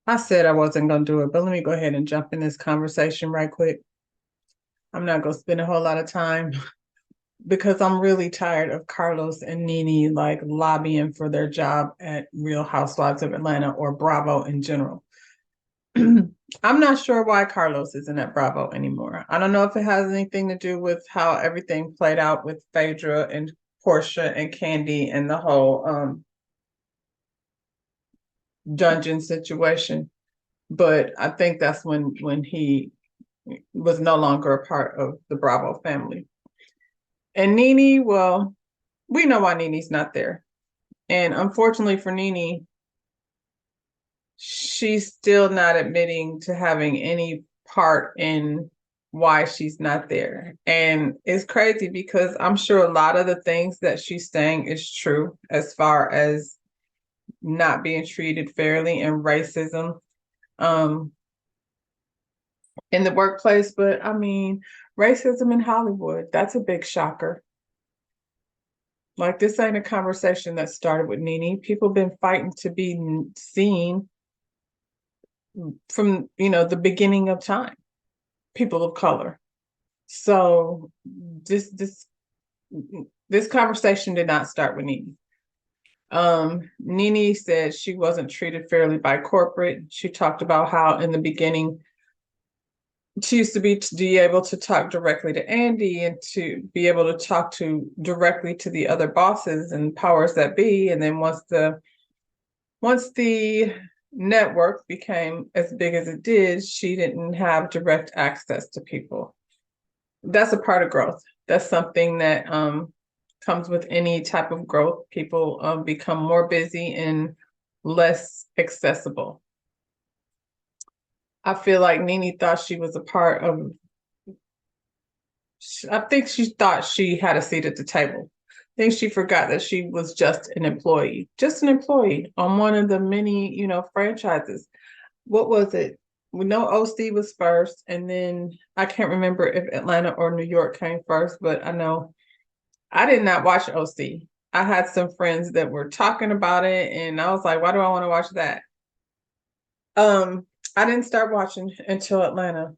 I said I wasn't going to do it, but let me go ahead and jump in this conversation right quick. I'm not going to spend a whole lot of time because I'm really tired of Carlos and Nene like lobbying for their job at Real Housewives of Atlanta or Bravo in general. I'm not sure why Carlos isn't at Bravo anymore. I don't know if it has anything to do with how everything played out with Phaedra and Portia and Candy and the whole dungeon situation. But I think that's when he was no longer a part of the Bravo family. And Nene, well, we know why Nene's not there. And unfortunately for Nene, she's still not admitting to having any part in why she's not there. And it's crazy because I'm sure a lot of the things that she's saying is true as far as not being treated fairly and racism um, in the workplace. But I mean, racism in Hollywood, that's a big shocker. Like this ain't a conversation that started with Nene. People been fighting to be seen from, the beginning of time. People of color. So this this this conversation did not start with Nene. Nene said she wasn't treated fairly by corporate. She talked about how in the beginning she used to be able to talk directly to Andy and to be able to talk to directly to the other bosses and powers that be. And then once the network became as big as it did, she didn't have direct access to people. That's a part of growth. That's something that comes with any type of growth. People become more busy and less accessible. I feel like Nene thought she was a part of, I think she thought she had a seat at the table. I think she forgot that she was just an employee on one of the many, franchises. What was it? We know OC was first, and then I can't remember if Atlanta or New York came first, but I know I did not watch OC. I had some friends that were talking about it, and I was like, why do I want to watch that? Um, I didn't start watching until Atlanta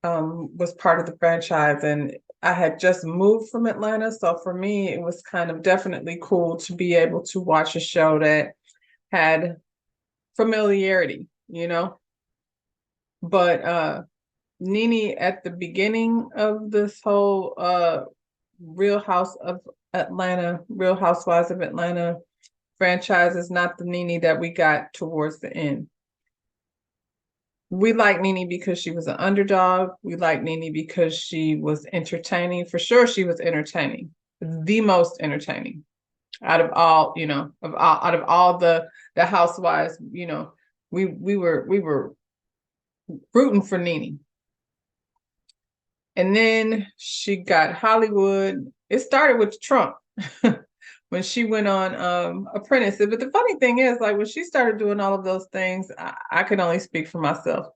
was part of the franchise, and I had just moved from Atlanta. So for me, it was kind of definitely cool to be able to watch a show that had familiarity, But Nene at the beginning of this whole Real Housewives of Atlanta franchise is not the Nene that we got towards the end. We like Nene because she was an underdog. We like Nene because she was entertaining. For sure, she was entertaining, the most entertaining out of all, out of all the housewives. We were rooting for Nene. And then she got Hollywood. It started with Trump when she went on Apprentice. But the funny thing is, like when she started doing all of those things, I can only speak for myself.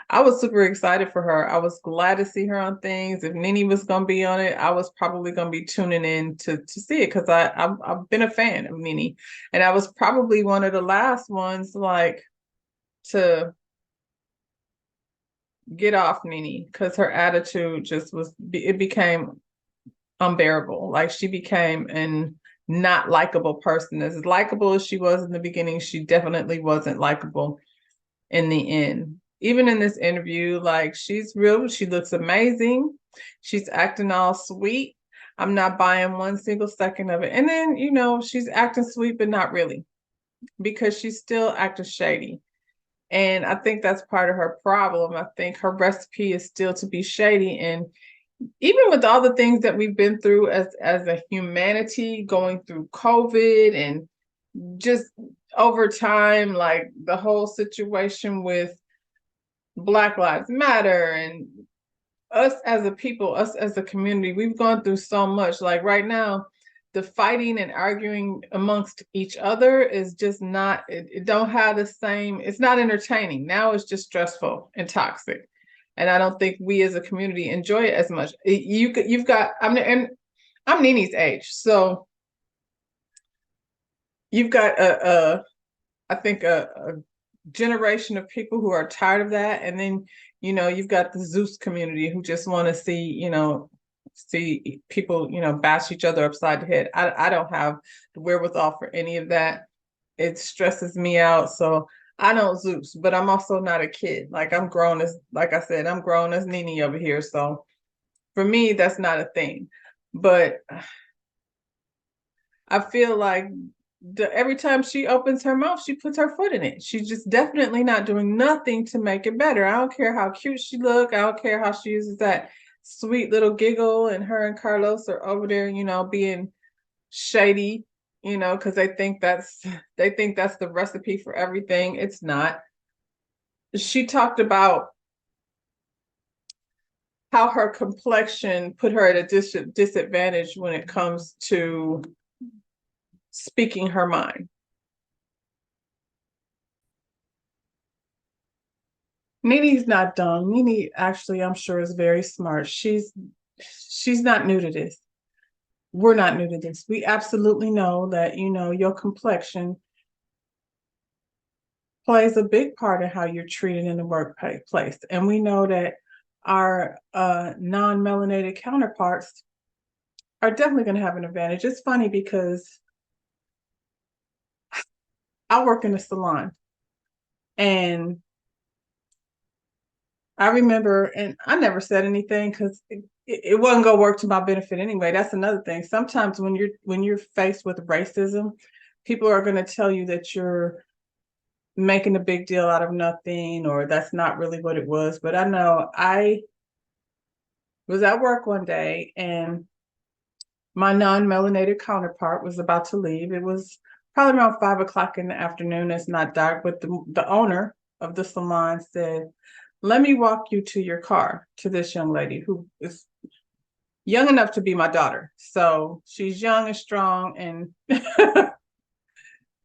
I was super excited for her. I was glad to see her on things. If Nene was gonna be on it, I was probably gonna be tuning in to see it because I've been a fan of Nene, and I was probably one of the last ones like to get off Nene because her attitude just it became unbearable. Like she became an not likable person. As likable as she was in the beginning, she definitely wasn't likable in the end. Even in this interview, like she's real, she looks amazing. She's acting all sweet. I'm not buying one single second of it. And then, she's acting sweet, but not really, because she's still acting shady. And I think that's part of her problem. I think her recipe is still to be shady. And even with all the things that we've been through as a humanity, going through COVID and just over time, like the whole situation with Black Lives Matter and us as a people, us as a community, we've gone through so much. Like right now, the fighting and arguing amongst each other is just not, it don't have the same, it's not entertaining. Now it's just stressful and toxic. And I don't think we as a community enjoy it as much. You've got, and I'm Nene's age. So you've got I think generation of people who are tired of that, and then you've got the Zeus community who just want to see people bash each other upside the head. I don't have the wherewithal for any of that. It stresses me out. So I don't Zeus, but I'm also not a kid. Like I'm grown as, like I said, I'm grown as Nene over here. So for me, that's not a thing. But I feel like every time she opens her mouth, she puts her foot in it. She's just definitely not doing nothing to make it better. I don't care how cute she look. I don't care how she uses that sweet little giggle, and her and Carlos are over there, being shady, because they think that's the recipe for everything. It's not. She talked about how her complexion put her at a disadvantage when it comes to speaking her mind. Nene's not dumb. Nene actually, I'm sure, is very smart. She's not new to this. We're not new to this. We absolutely know that, your complexion plays a big part in how you're treated in the workplace. And we know that our non-melanated counterparts are definitely going to have an advantage. It's funny because I work in a salon, and I remember, and I never said anything because it wasn't gonna work to my benefit anyway. That's another thing. Sometimes when you're faced with racism, people are gonna tell you that you're making a big deal out of nothing, or that's not really what it was. But I know I was at work one day, and my non-melanated counterpart was about to leave. It was probably around 5 o'clock in the afternoon. It's not dark, but the owner of the salon said, "Let me walk you to your car," to this young lady who is young enough to be my daughter. So she's young and strong, and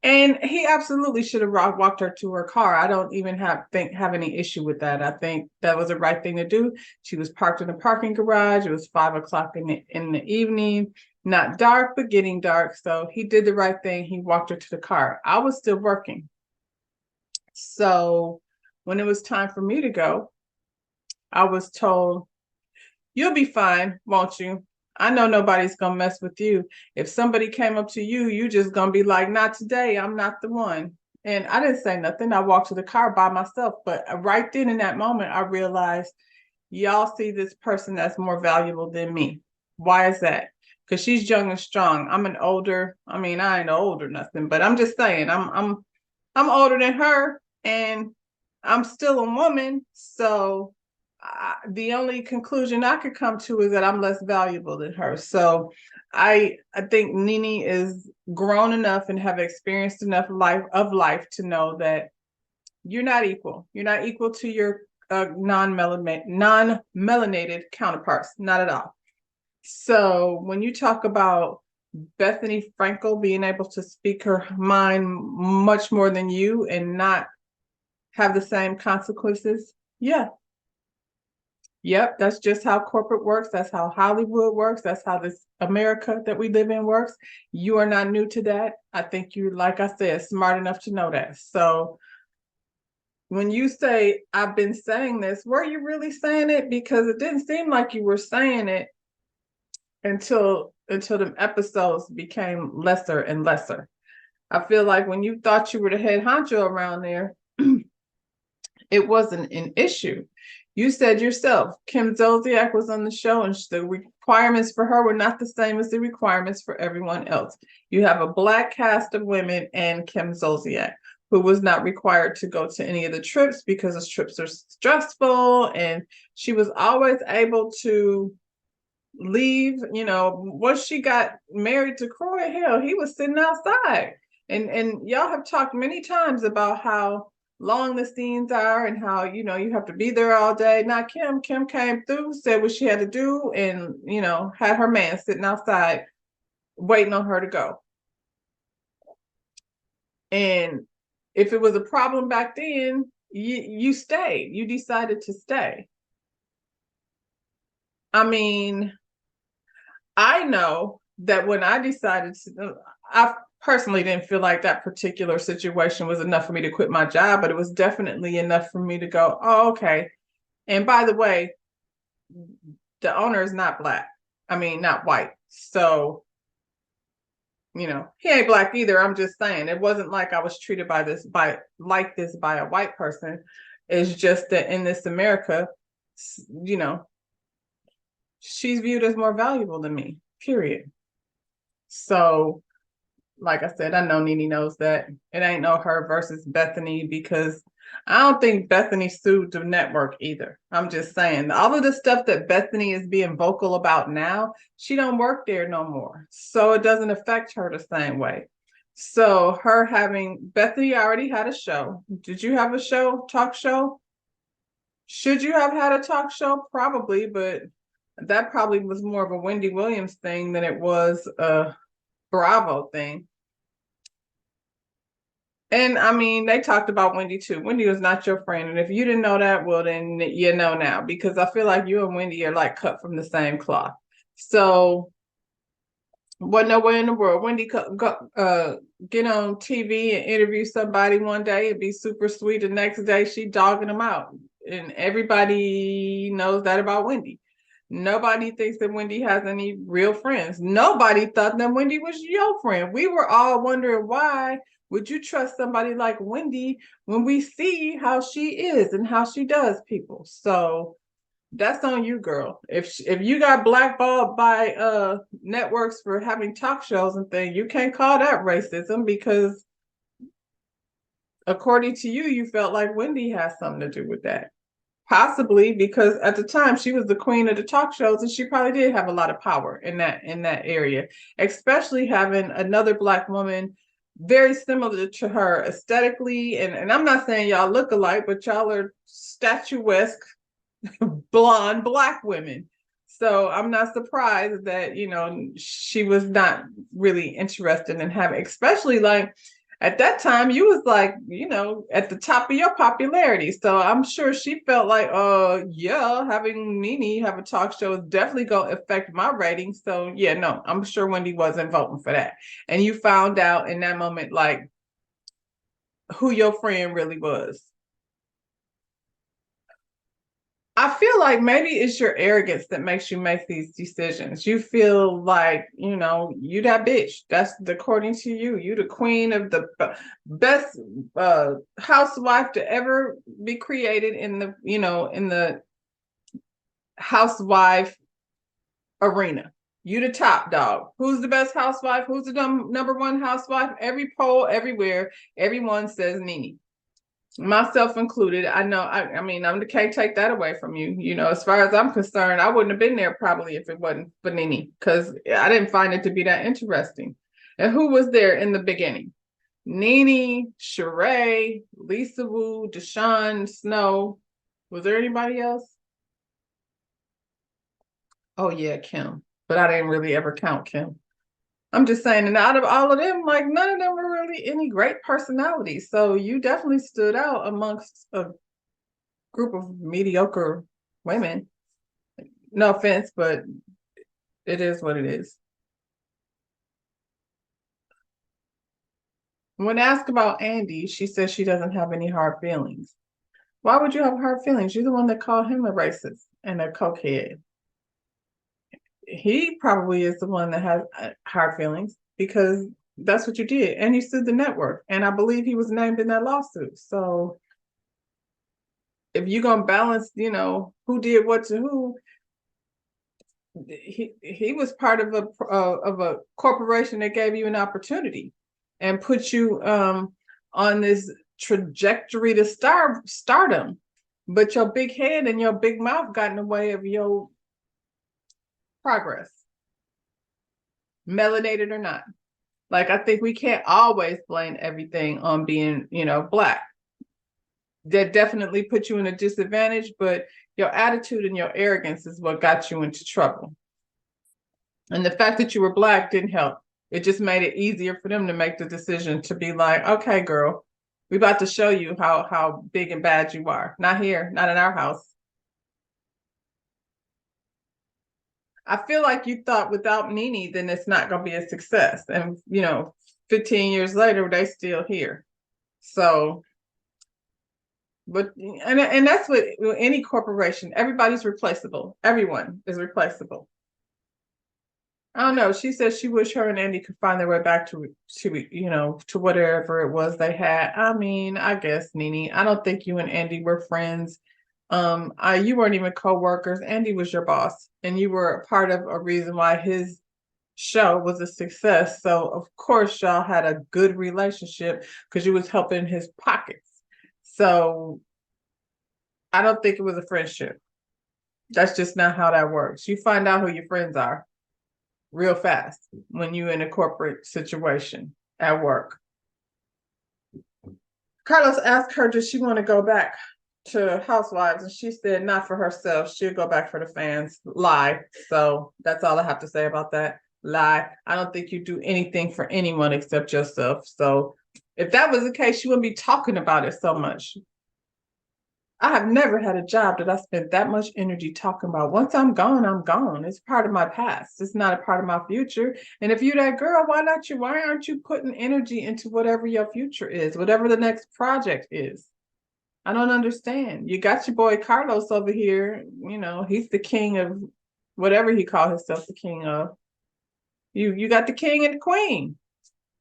and he absolutely should have walked her to her car. I don't even have any issue with that. I think that was the right thing to do. She was parked in the parking garage. It was 5 o'clock in the evening, not dark, but getting dark. So he did the right thing. He walked her to the car. I was still working. So when it was time for me to go, I was told, "You'll be fine, won't you? I know nobody's gonna mess with you. If somebody came up to you, you just gonna be like, 'Not today, I'm not the one.'" And I didn't say nothing. I walked to the car by myself. But right then in that moment, I realized, y'all see this person that's more valuable than me. Why is that? Because she's young and strong. I mean, I ain't old or nothing, but I'm just saying, I'm older than her, and I'm still a woman. So the only conclusion I could come to is that I'm less valuable than her. So I think Nene is grown enough and have experienced enough life to know that you're not equal. You're not equal to your non-melanated counterparts, not at all. So when you talk about Bethany Frankel being able to speak her mind much more than you and not have the same consequences, yeah. Yep, that's just how corporate works. That's how Hollywood works. That's how this America that we live in works. You are not new to that. I think you, like I said, smart enough to know that. So when you say, "I've been saying this," were you really saying it? Because it didn't seem like you were saying it until the episodes became lesser and lesser. I feel like when you thought you were the head honcho around there, it wasn't an issue. You said yourself, Kim Zolciak was on the show, and the requirements for her were not the same as the requirements for everyone else. You have a Black cast of women and Kim Zolciak, who was not required to go to any of the trips because the trips are stressful, and she was always able to leave. Once she got married to Croy, hell, he was sitting outside. And y'all have talked many times about how long the scenes are and how you have to be there all day. Not Kim. Kim came through, said what she had to do, and had her man sitting outside waiting on her to go. And if it was a problem back then, you stayed. You decided to stay. I mean, I know that when I decided to, personally didn't feel like that particular situation was enough for me to quit my job, but it was definitely enough for me to go, oh, okay. And by the way, the owner is not black. I mean, not white. So, he ain't black either. I'm just saying it wasn't like I was treated by a white person. It's just that in this America, you know, she's viewed as more valuable than me, period. So, like I said, I know Nene knows that. It ain't no her versus Bethany, because I don't think Bethany sued the network either. I'm just saying all of the stuff that Bethany is being vocal about now, she don't work there no more. So it doesn't affect her the same way. So Bethany already had a show. Did you have a talk show? Should you have had a talk show? Probably, but that probably was more of a Wendy Williams thing than it was a Bravo thing. And I mean, they talked about Wendy too. Wendy was not your friend. And if you didn't know that, well, then you know now, because I feel like you and Wendy are like cut from the same cloth. So, wasn't no way in the world. Wendy get on TV and interview somebody one day, it'd be super sweet. The next day, she dogging them out. And everybody knows that about Wendy. Nobody thinks that Wendy has any real friends. Nobody thought that Wendy was your friend. We were all wondering, why would you trust somebody like Wendy when we see how she is and how she does people? So that's on you, girl. If you got blackballed by networks for having talk shows and things, you can't call that racism, because according to you, you felt like Wendy has something to do with that. Possibly because at the time she was the queen of the talk shows, and she probably did have a lot of power in that area, especially having another black woman very similar to her aesthetically. And I'm not saying y'all look alike, but y'all are statuesque, blonde black women. So I'm not surprised that, she was not really interested in having, especially like at that time, you was like, at the top of your popularity. So I'm sure she felt like, yeah, having Nene have a talk show is definitely going to affect my ratings. So yeah, no, I'm sure Wendy wasn't voting for that. And you found out in that moment, like, who your friend really was. I feel like maybe it's your arrogance that makes you make these decisions. You feel like, you that bitch. That's according to you. You the queen of the best housewife to ever be created in the housewife arena. You the top dog. Who's the best housewife? Who's the number one housewife? Every poll, everywhere, everyone says Nene, myself included. I know. I mean, I can't take that away from you. As far as I'm concerned, I wouldn't have been there probably if it wasn't for Nene, because I didn't find it to be that interesting. And who was there in the beginning? Nene, Sheree, Lisa Wu, Deshaun Snow. Was there anybody else? Oh yeah, Kim. But I didn't really ever count Kim. I'm just saying, and out of all of them, like, none of them were really any great personalities. So you definitely stood out amongst a group of mediocre women. No offense, but it is what it is. When asked about Andy, she says she doesn't have any hard feelings. Why would you have hard feelings? You're the one that called him a racist and a cokehead. He probably is the one that has hard feelings, because that's what you did. And you sued the network. And I believe he was named in that lawsuit. So if you're going to balance, who did what to who, he was part of a corporation that gave you an opportunity and put you on this trajectory to stardom, but your big head and your big mouth got in the way of your progress, melanated or not. Like, I think we can't always blame everything on being, black. That definitely put you in a disadvantage, but your attitude and your arrogance is what got you into trouble. And the fact that you were black didn't help. It just made it easier for them to make the decision to be like, okay, girl, we about to show you how big and bad you are. Not here, not in our house. I feel like you thought without Nene, then it's not going to be a success. And, 15 years later, they still here. So, but and that's what any corporation, everybody's replaceable. Everyone is replaceable. I don't know. She said she wished her and Andy could find their way back to whatever it was they had. I mean, I guess, Nene, I don't think you and Andy were friends. You weren't even co-workers. Andy was your boss, and you were a part of a reason why his show was a success. So of course y'all had a good relationship because you was helping his pockets. So I don't think it was a friendship. That's just not how that works. You find out who your friends are real fast when you're in a corporate situation at work. Carlos asked her, does she want to go back to Housewives? And she said, not for herself. She'll go back for the fans. Lie. So that's all I have to say about that. Lie. I don't think you do anything for anyone except yourself. So if that was the case, she wouldn't be talking about it so much. I have never had a job that I spent that much energy talking about. Once I'm gone, I'm gone. It's part of my past. It's not a part of my future. And if you're that girl, why aren't you putting energy into whatever your future is, whatever the next project is? I don't understand. You got your boy Carlos over here. He's the king of whatever he called himself the king of. You got the king and the queen.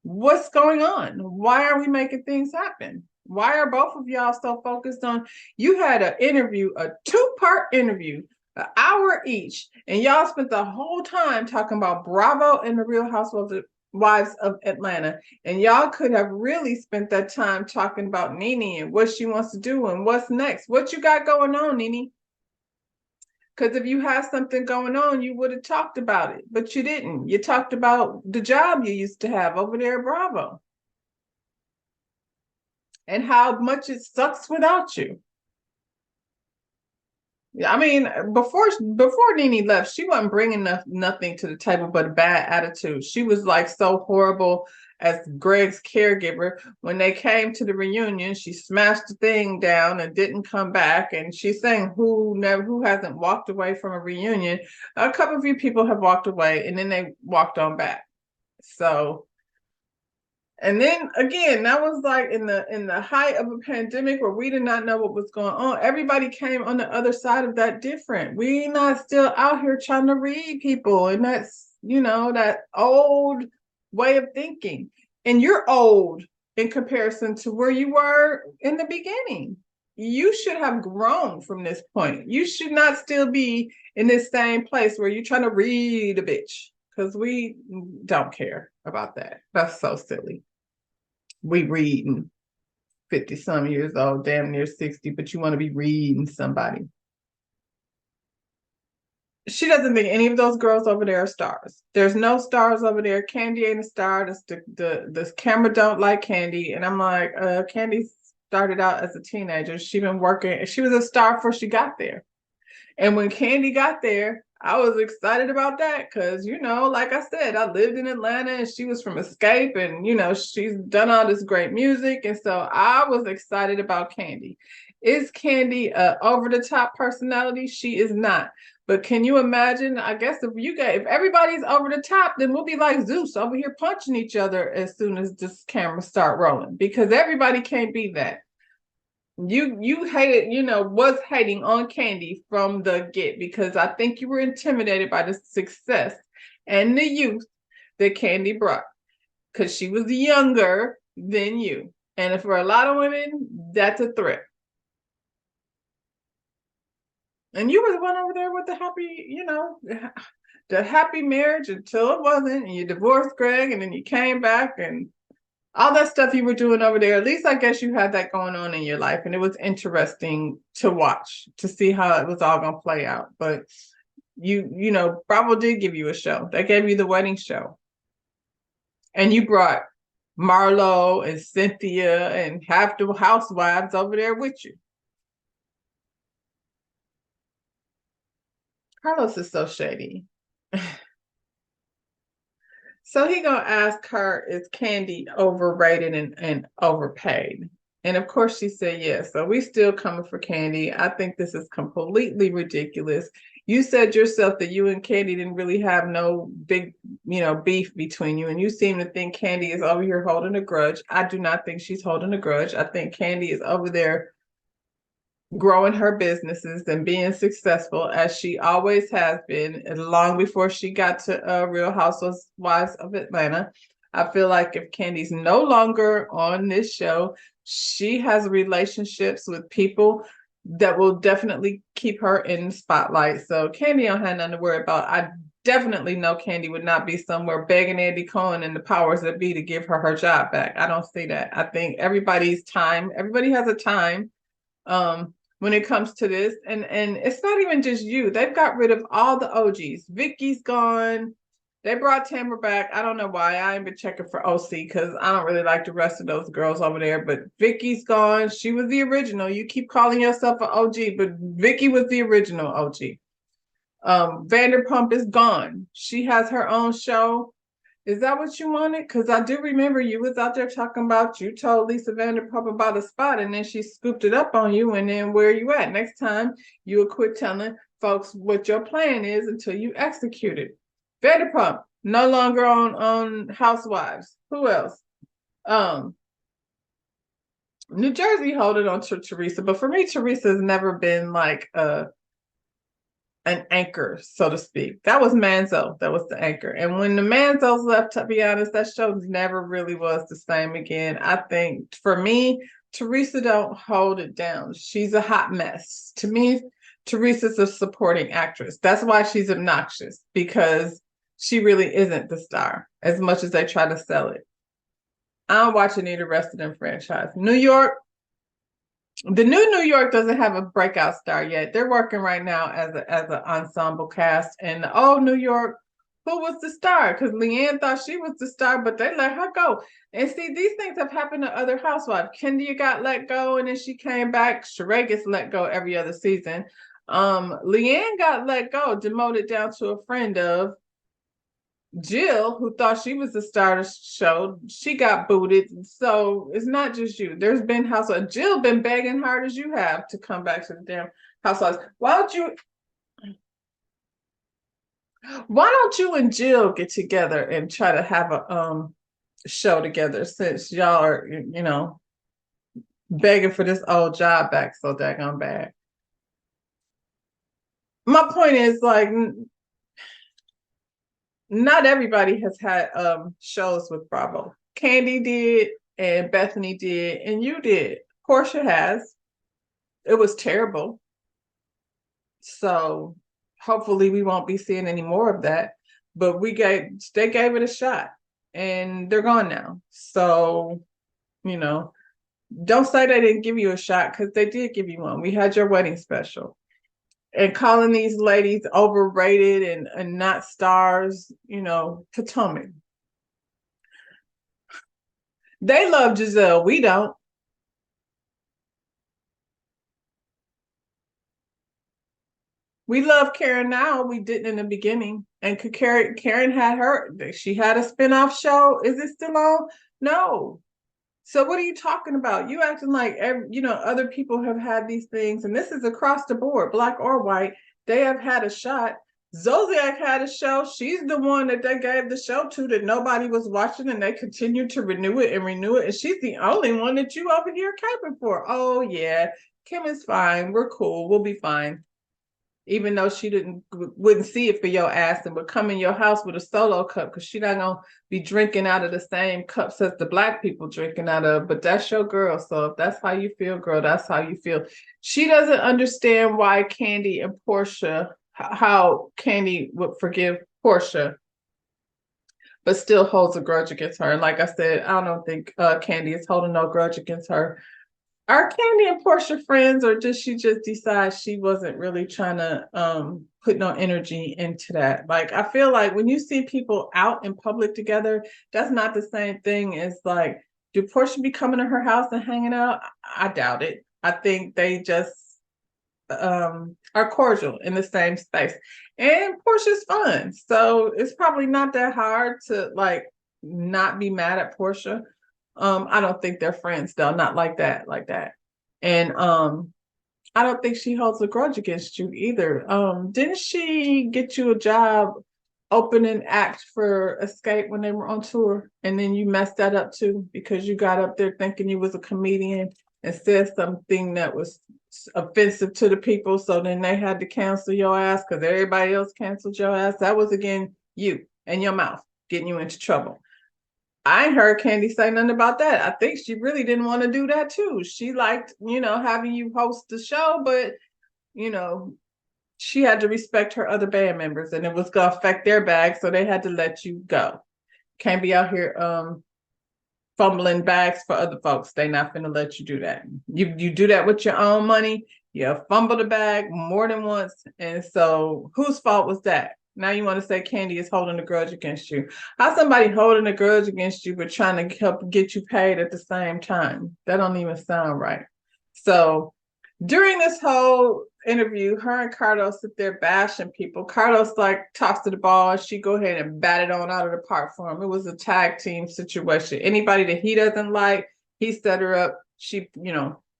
What's going on? Why are we making things happen? Why are both of y'all so focused on? You had an interview, a 2-part interview, an hour each, and y'all spent the whole time talking about Bravo and the Real Housewives of Atlanta. And y'all could have really spent that time talking about Nene and what she wants to do and what's next. What you got going on, Nene? Because if you had something going on, you would have talked about it, but you didn't. You talked about the job you used to have over there at Bravo and how much it sucks without you. Yeah, I mean, before Nene left, she wasn't bringing nothing to the table but a bad attitude. She was like so horrible as Greg's caregiver. When they came to the reunion, she smashed the thing down and didn't come back. And she's saying who hasn't walked away from a reunion. A couple of you people have walked away, and then they walked on back. So. And then again, that was like in the height of a pandemic where we did not know what was going on. Everybody came on the other side of that different. We not still out here trying to read people, and that's that old way of thinking. And you're old in comparison to where you were in the beginning. You should have grown from this point. You should not still be in this same place where you're trying to read a bitch, because we don't care about that. That's so silly. We reading 50 some years old, damn near 60, but you want to be reading somebody. She doesn't think any of those girls over there are stars. There's no stars over there. Candy ain't a star. The camera don't like Candy. And I'm like, Candy started out as a teenager. She been working. She was a star before she got there. And when Candy got there, I was excited about that because, like I said, I lived in Atlanta and she was from Escape and, she's done all this great music. And so I was excited about Candy. Is Candy an over-the-top personality? She is not. But can you imagine? I guess if everybody's over the top, then we'll be like Zeus over here punching each other as soon as this camera start rolling, because everybody can't be that. You hated, was hating on Candy from the get, because I think you were intimidated by the success and the youth that Candy brought, because she was younger than you. And for a lot of women, that's a threat. And you were the one over there with the happy, the happy marriage until it wasn't, and you divorced Greg, and then you came back, and all that stuff you were doing over there. At least I guess you had that going on in your life, and it was interesting to watch, to see how it was all going to play out. But Bravo did give you a show. They gave you the wedding show, and you brought Marlo and Cynthia and half the housewives over there with you. Carlos is so shady. So he gonna ask her, is Candy overrated and overpaid? And of course she said yes. So we still coming for Candy. I think this is completely ridiculous. you said yourself that you and Candy didn't really have no big, beef between you, and you seem to think Candy is over here holding a grudge. I do not think she's holding a grudge. I think Candy is over there growing her businesses and being successful as she always has been, and long before she got to Real Housewives of Atlanta. I feel like if Candy's no longer on this show, she has relationships with people that will definitely keep her in the spotlight. So Candy don't have nothing to worry about. I definitely know Candy would not be somewhere begging Andy Cohen and the powers that be to give her job back. I don't see that. I think everybody has a time when it comes to this. And it's not even just you. They've got rid of all the OGs. Vicky's gone. They brought Tamara back. I don't know why. I ain't been checking for OC because I don't really like the rest of those girls over there. But Vicky's gone. She was the original. You keep calling yourself an OG, but Vicky was the original OG. Vanderpump is gone. She has her own show. Is that what you wanted? Because I do remember you was out there talking about, you told Lisa Vanderpump about a spot and then she scooped it up on you, and then where you at? Next time you will quit telling folks what your plan is until you execute it. Vanderpump, no longer on Housewives. Who else? New Jersey holding on to Teresa, but for me, Teresa has never been like an anchor, so to speak. That was Manzo. That was the anchor. And when the Manzos left, to be honest, that show never really was the same again. I think for me, Teresa don't hold it down. She's a hot mess. To me, Teresa's a supporting actress. That's why she's obnoxious, because she really isn't the star as much as they try to sell it. I don't watch any of the rest of them franchise. New York, the new New York doesn't have a breakout star yet. They're working right now as an ensemble cast. And the old New York, who was the star? Because Leanne thought she was the star, but they let her go. And see, these things have happened to other housewives. Kenya got let go, and then she came back. Sheree gets let go every other season. Leanne got let go, demoted down to a friend of Jill, who thought she was the star of the show. She got booted. So it's not just you. There's been housewives. Jill been begging hard as you have to come back to the damn housewives. Why don't you and Jill get together and try to have a show together, since y'all are, begging for this old job back so daggone bad. My point is, like, not everybody has had shows with Bravo. Candy did, and Bethany did, and you did. Portia has. It was terrible. So hopefully we won't be seeing any more of that. But they gave it a shot, and they're gone now. So, don't say they didn't give you a shot, because they did give you one. We had your wedding special. And calling these ladies overrated and not stars, Potomac. They love Giselle. We don't. We love Karen now. We didn't in the beginning. And Karen she had a spinoff show. Is it still on? No. So what are you talking about? You acting like other people have had these things, and this is across the board, black or white. They have had a shot. Zodiac had a show. She's the one that they gave the show to that nobody was watching, and they continued to renew it. And she's the only one that you over here caping for. Oh yeah, Kim is fine. We're cool. We'll be fine. Even though she wouldn't see it for your ass and would come in your house with a solo cup, because she not gonna be drinking out of the same cups as the black people drinking out of. But that's your girl. So if that's how you feel, girl, that's how you feel. She doesn't understand why Candy and Portia, how Candy would forgive Portia, but still holds a grudge against her. And like I said, I don't think Candy is holding no grudge against her. Are Candy and Portia friends, or does she just decide she wasn't really trying to put no energy into that? Like, I feel like when you see people out in public together, that's not the same thing as, like, do Portia be coming to her house and hanging out? I doubt it. I think they just are cordial in the same space. And Portia's fun. So it's probably not that hard to, like, not be mad at Portia. I don't think they're friends though, not like that. And I don't think she holds a grudge against you either. Didn't she get you a job opening act for Escape when they were on tour? And then you messed that up too because you got up there thinking you was a comedian and said something that was offensive to the people. So then they had to cancel your ass because everybody else canceled your ass. That was again you and your mouth getting you into trouble. I ain't heard Candy say nothing about that. I think she really didn't want to do that too. She liked, having you host the show, but you know, she had to respect her other band members and it was gonna affect their bag, so they had to let you go. Can't be out here fumbling bags for other folks. They not gonna let you do that. You do that with your own money, you fumble the bag more than once. And so whose fault was that? Now you want to say Candy is holding a grudge against you. How somebody holding a grudge against you but trying to help get you paid at the same time? That don't even sound right. So during this whole interview, her and Carlos sit there bashing people. Carlos like tossed to the ball and she go ahead and bat it on out of the park for him. It was a tag team situation. Anybody that he doesn't like, he set her up. She,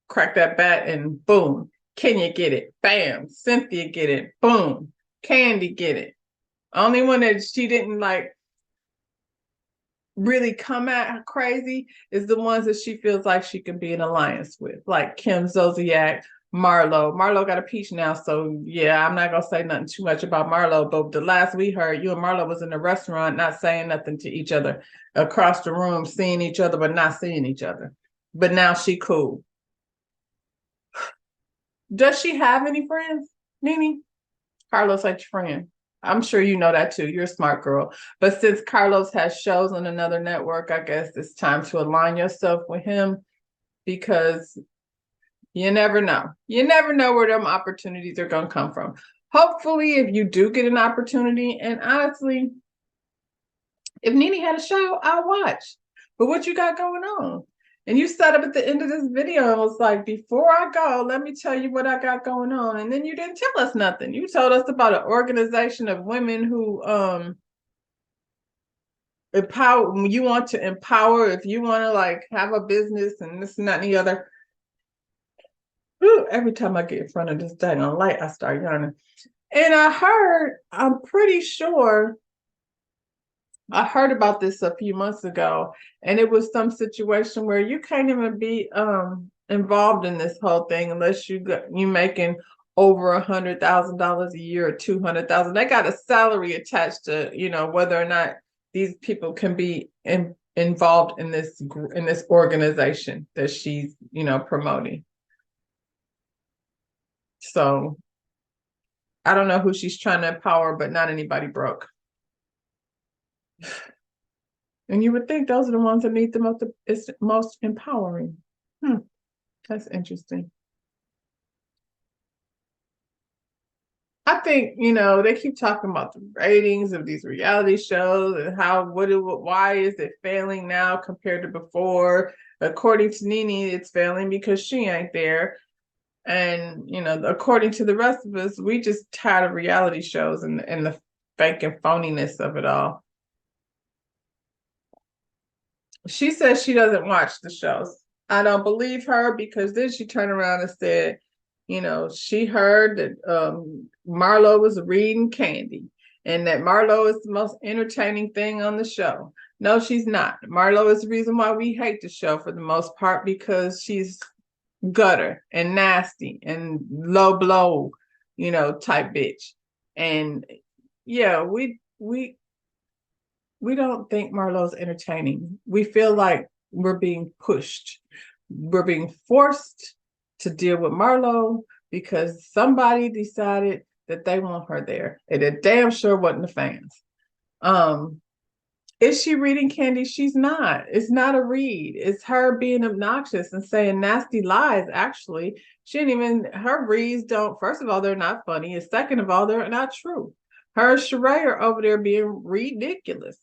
cracked that bat and boom. Kenya get it. Bam. Cynthia get it. Boom. Candy get it. Only one that she didn't like really come at crazy is the ones that she feels like she can be in alliance with, like Kim Zolciak, Marlo. Marlo got a peach now, so yeah, I'm not gonna say nothing too much about Marlo, but the last we heard, you and Marlo was in the restaurant not saying nothing to each other, across the room seeing each other but not seeing each other. But now she cool. Does she have any friends, Nene? Carlos ain't your friend. I'm sure you know that too. You're a smart girl. But since Carlos has shows on another network, I guess it's time to align yourself with him because you never know. You never know where them opportunities are going to come from. Hopefully, if you do get an opportunity, and honestly, if Nene had a show, I'll watch. But what you got going on? And you set up at the end of this video and was like, before I go, let me tell you what I got going on. And then you didn't tell us nothing. You told us about an organization of women who empower. You want to empower, if you want to like have a business and this and that and the other. Whew, every time I get in front of this dang on light, I start yawning. And I'm pretty sure I heard about this a few months ago, and it was some situation where you can't even be involved in this whole thing unless you making over $100,000 a year or 200,000. They got a salary attached to whether or not these people can be involved in this organization that she's promoting. So I don't know who she's trying to empower, but not anybody broke. And you would think those are the ones that need the most empowering. That's interesting. I think, they keep talking about the ratings of these reality shows and why is it failing now compared to before? According to Nene, it's failing because she ain't there. And, according to the rest of us, we just tired of reality shows and the fake and phoniness of it all. She says she doesn't watch the shows. I don't believe her because then she turned around and said, she heard that Marlo was reading Candy and that Marlo is the most entertaining thing on the show. No, she's not. Marlo is the reason why we hate the show for the most part because she's gutter and nasty and low blow, type bitch. And yeah, we don't think Marlo's entertaining. We feel like we're being pushed. We're being forced to deal with Marlo because somebody decided that they want her there. And it damn sure wasn't the fans. Is she reading Candy? She's not. It's not a read. It's her being obnoxious and saying nasty lies, actually. Her reads don't, first of all, they're not funny. And second of all, they're not true. Her and Sheree are over there being ridiculous.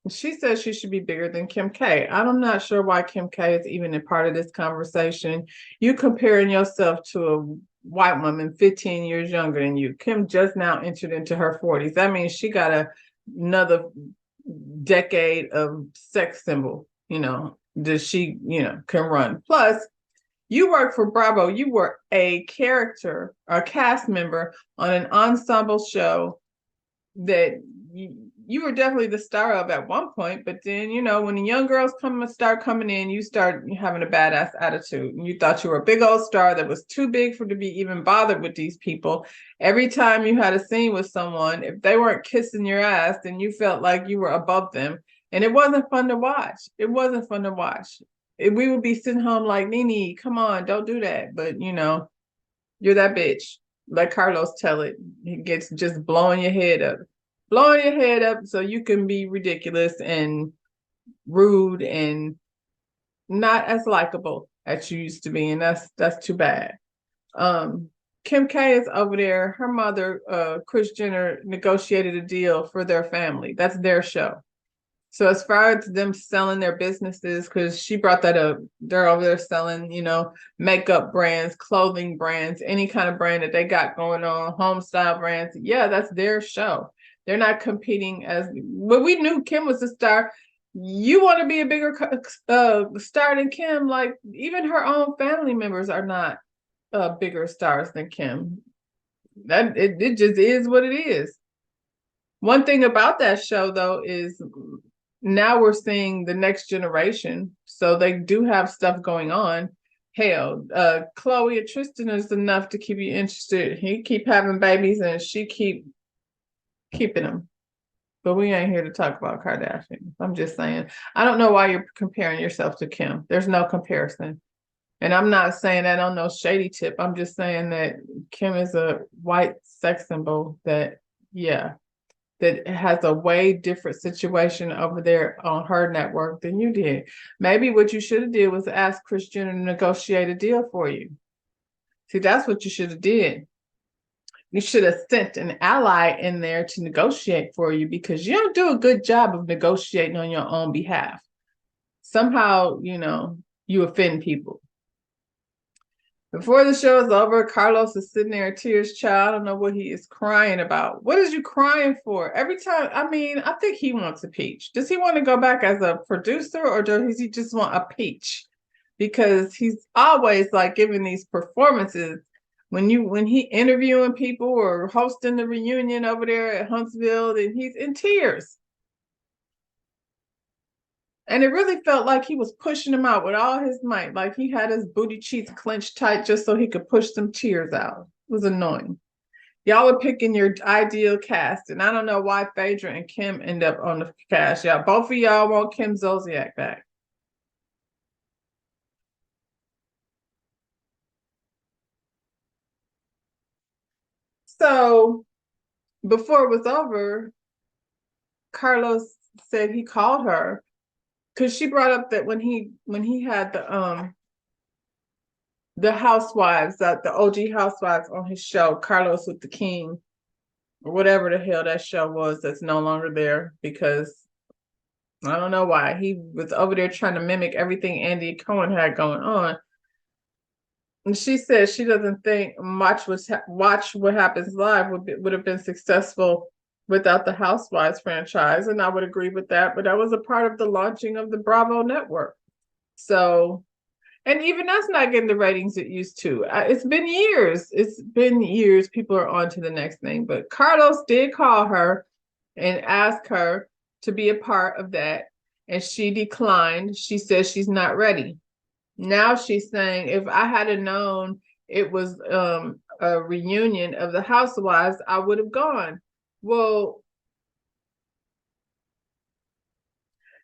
She says she should be bigger than Kim K. I'm not sure why Kim K is even a part of this conversation. You comparing yourself to a white woman 15 years younger than you. Kim just now entered into her 40s. That means she got another decade of sex symbol, Does she, can run? Plus, you work for Bravo. You were a character, a cast member on an ensemble show that you were definitely the star of at one point, but then when the young girls start coming in, you start having a badass attitude, and you thought you were a big old star that was too big to be even bothered with these people. Every time you had a scene with someone, if they weren't kissing your ass, then you felt like you were above them, and it wasn't fun to watch. It wasn't fun to watch. We would be sitting home like, Nene, come on, don't do that. But you're that bitch. Let Carlos tell it. He gets just blowing your head up so you can be ridiculous and rude and not as likable as you used to be, and that's too bad. Kim K is over there. Her mother, Kris Jenner, negotiated a deal for their family. That's their show. So as far as them selling their businesses, because she brought that up, they're over there selling, makeup brands, clothing brands, any kind of brand that they got going on, home style brands. Yeah, that's their show. They're not competing but we knew Kim was a star. You want to be a bigger star than Kim? Like, even her own family members are not bigger stars than Kim. That it just is what it is. One thing about that show, though, is now we're seeing the next generation, so they do have stuff going on. Hell, Chloe and Tristan is enough to keep you interested. He keep having babies, and she keeping them. But we ain't here to talk about Kardashians. I'm just saying, I don't know why you're comparing yourself to Kim. There's no comparison. And I'm not saying that on no shady tip. I'm just saying that Kim is a white sex symbol that has a way different situation over there on her network than you did. Maybe what you should have did was ask Kris Jenner to negotiate a deal for you. See, that's what you should have did. You should have sent an ally in there to negotiate for you, because you don't do a good job of negotiating on your own behalf. Somehow, you offend people. Before the show is over, Carlos is sitting there, tears, child. I don't know what he is crying about. What is you crying for? Every time, I think he wants a peach. Does he want to go back as a producer, or does he just want a peach? Because he's always like giving these performances. When he interviewing people or hosting the reunion over there at Huntsville, and he's in tears. And it really felt like he was pushing him out with all his might. Like he had his booty cheeks clenched tight just so he could push some tears out. It was annoying. Y'all are picking your ideal cast, and I don't know why Phaedra and Kim end up on the cast. Yeah, both of y'all want Kim Zolciak back. So before it was over, Carlos said he called her because she brought up that when he had the housewives, the OG housewives on his show, Carlos with the King, or whatever the hell that show was that's no longer there, because I don't know why. He was over there trying to mimic everything Andy Cohen had going on. And she said she doesn't think Watch What Happens Live would have been successful without the Housewives franchise. And I would agree with that, but that was a part of the launching of the Bravo network. So, and even that's not getting the ratings it used to. It's been years. People are on to the next thing. But Carlos did call her and ask her to be a part of that, and she declined. She says she's not ready. Now she's saying, if I had known it was a reunion of the Housewives, I would have gone. Well,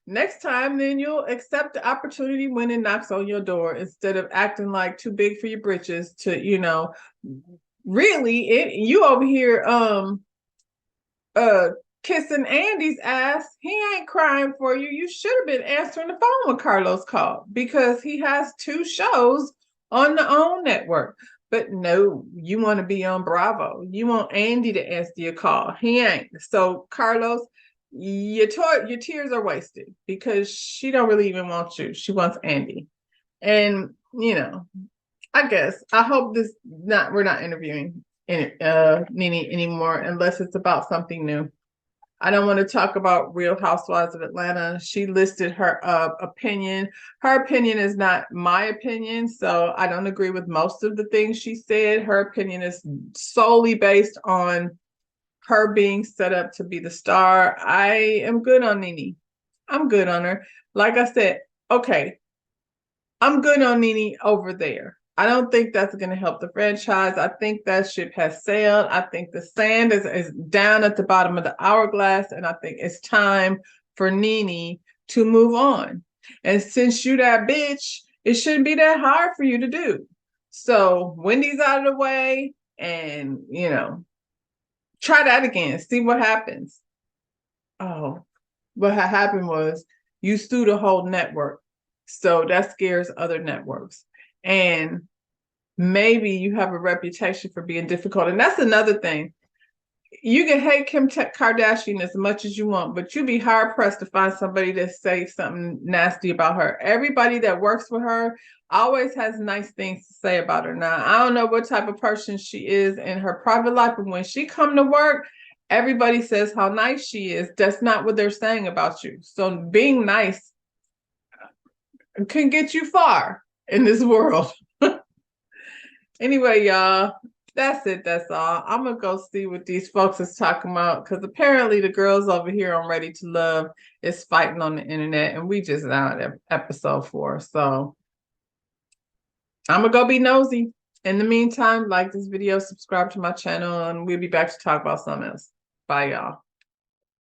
next time, then you'll accept the opportunity when it knocks on your door, instead of acting like too big for your britches to, really, you over here kissing Andy's ass. He ain't crying for you. You should have been answering the phone when Carlos called, because he has 2 shows on the OWN network. But no, you want to be on Bravo. You want Andy to answer your call. He ain't. So Carlos, your tears are wasted, because she don't really even want you. She wants Andy. And I hope we're not interviewing Nene anymore, unless it's about something new. I don't want to talk about Real Housewives of Atlanta. She listed her opinion. Her opinion is not my opinion, so I don't agree with most of the things she said. Her opinion is solely based on her being set up to be the star. I am good on Nene. I'm good on her. Like I said, okay, I'm good on Nene over there. I don't think that's going to help the franchise. I think that ship has sailed. I think the sand is down at the bottom of the hourglass, and I think it's time for Nene to move on. And since you that bitch, it shouldn't be that hard for you to do. So Wendy's out of the way, and try that again. See what happens. Oh, what had happened was you sued a whole network. So that scares other networks. And maybe you have a reputation for being difficult. And that's another thing. You can hate Kim Kardashian as much as you want, but you'd be hard pressed to find somebody that say something nasty about her. Everybody that works with her always has nice things to say about her. Now, I don't know what type of person she is in her private life, but when she come to work, everybody says how nice she is. That's not what they're saying about you. So being nice can get you far in this world. Anyway, y'all, that's it. That's all. I'm gonna go see what these folks is talking about, because apparently the girls over here on Ready to Love is fighting on the internet, and we just now at episode 4. So I'm gonna go be nosy. In the meantime, like this video, subscribe to my channel, and we'll be back to talk about something else. Bye, y'all.